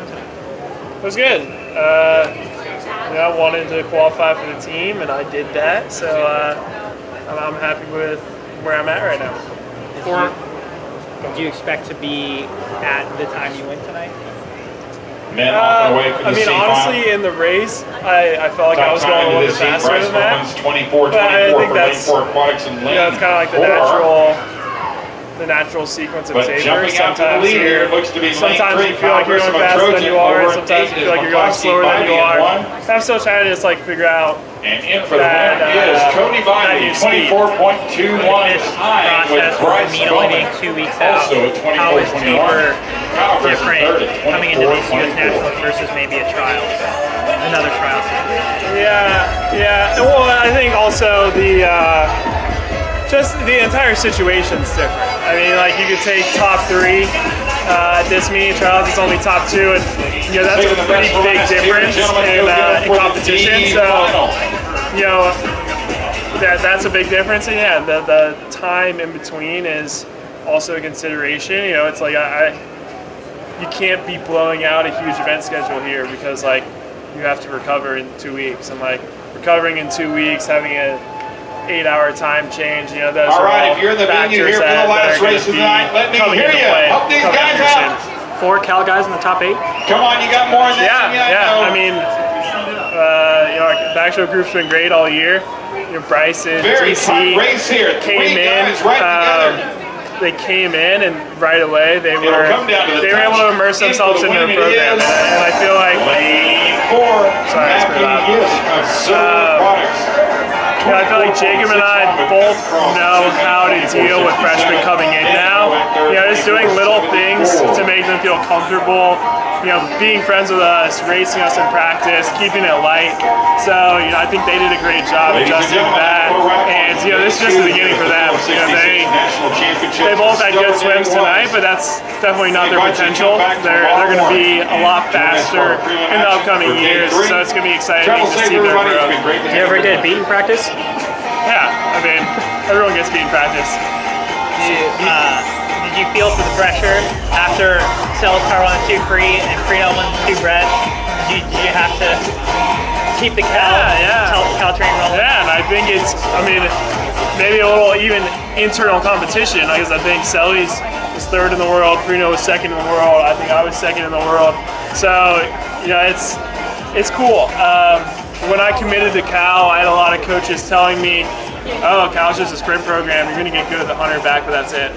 swim tonight? It was good. I wanted to qualify for the team, and I did that. So I'm happy with where I'm at right now. Did you expect to be at the time you went tonight? I mean, honestly, in the race, I felt like I was going a little bit faster than that. But I think that's it's kind of like the natural sequence of sabers. Sometimes you feel like you're going faster than you are, and sometimes you feel like you're going slower than you are. I'm still trying to just like figure out. And in for the win is Cody Viney, 24.21 time with Bryce only 2 weeks out. Also at 24.21. How is taper different coming into this U.S. Nationals versus maybe a trial, another trial? Yeah. Well, I think also just the entire situation's different. I mean, like you could take top 3 at this mini trials. It's only top 2, and that's a pretty big difference in competition. So that's a big difference. And yeah, the time in between is also a consideration. It's like you can't be blowing out a huge event schedule here because like you have to recover in 2 weeks, and like recovering in 2 weeks, having a 8-hour time change, those all right, if you're in the venue here for the last race of the night, let me hear you. Help these guys out. 4 Cal guys in the top 8. Come on, you got more than that. Yeah. I mean, our backstroke group's been great all year. Bryce and DC came in. They came in, and right away they were able to immerse themselves into the program, and I feel like. Sorry, it's pretty loud. I feel like Jacob and I both know how to deal with freshmen coming in now. Just doing little things to make them feel comfortable. Being friends with us, racing us in practice, keeping it light. So, I think they did a great job adjusting to that. And, this is just the beginning for them. They both had good swims tonight, but that's definitely not their potential. They're going to be a lot faster in the upcoming years. So it's going to be exciting to see their growth. You ever get beat in practice? Yeah, I mean, everyone gets beat in practice. Did you feel for the pressure after Sells car won 2 free and Freenell won 2 bread? Did you have to keep the Cal train rolling? Yeah, and I think it's, maybe a little even internal competition, because I think Sellies was 3rd in the world, Freenell was 2nd in the world, I think I was 2nd in the world. So, it's cool. When I committed to Cal, I had a lot of coaches telling me, oh, Cal's just a sprint program, you're going to get good at the 100 back, but that's it.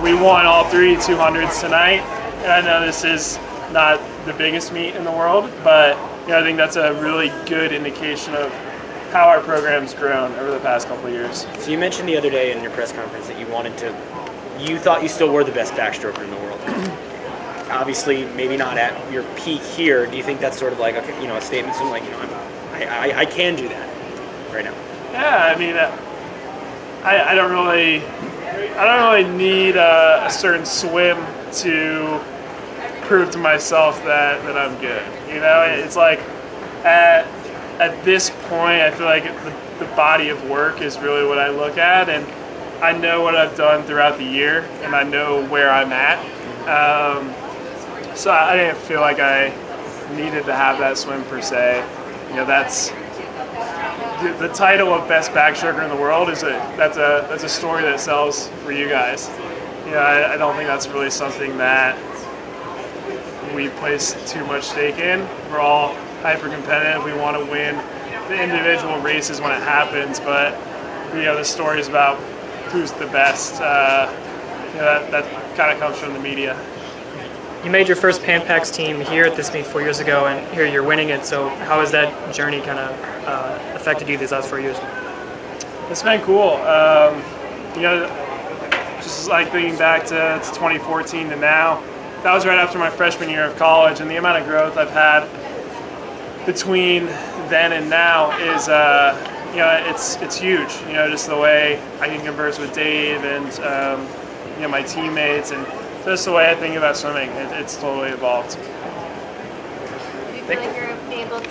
We won all 3 200s tonight, and I know this is not the biggest meet in the world, but I think that's a really good indication of how our program's grown over the past couple of years. So you mentioned the other day in your press conference that you thought you still were the best backstroker in the world. Obviously, maybe not at your peak here. Do you think that's sort of like a statement, something like I can do that right now? Yeah, I mean, I don't really need a certain swim to prove to myself that I'm good. It's like at this point, I feel like the body of work is really what I look at, and I know what I've done throughout the year, and I know where I'm at. So I didn't feel like I needed to have that swim per se. That's the title of best backstroker in the world that's a story that sells for you guys. I don't think that's really something that we place too much stake in. We're all hyper competitive. We want to win the individual races when it happens, but the story is about who's the best. That kind of comes from the media. You made your first Pan Pacs team here at this meet 4 years ago, and here you're winning it. So how has that journey kind of affected you these last 4 years? It's been cool. Just like thinking back to 2014 to now, that was right after my freshman year of college, and the amount of growth I've had between then and now is, it's huge. Just the way I can converse with Dave and my teammates, and just the way I think about swimming, it's totally evolved. Do you feel like you're able to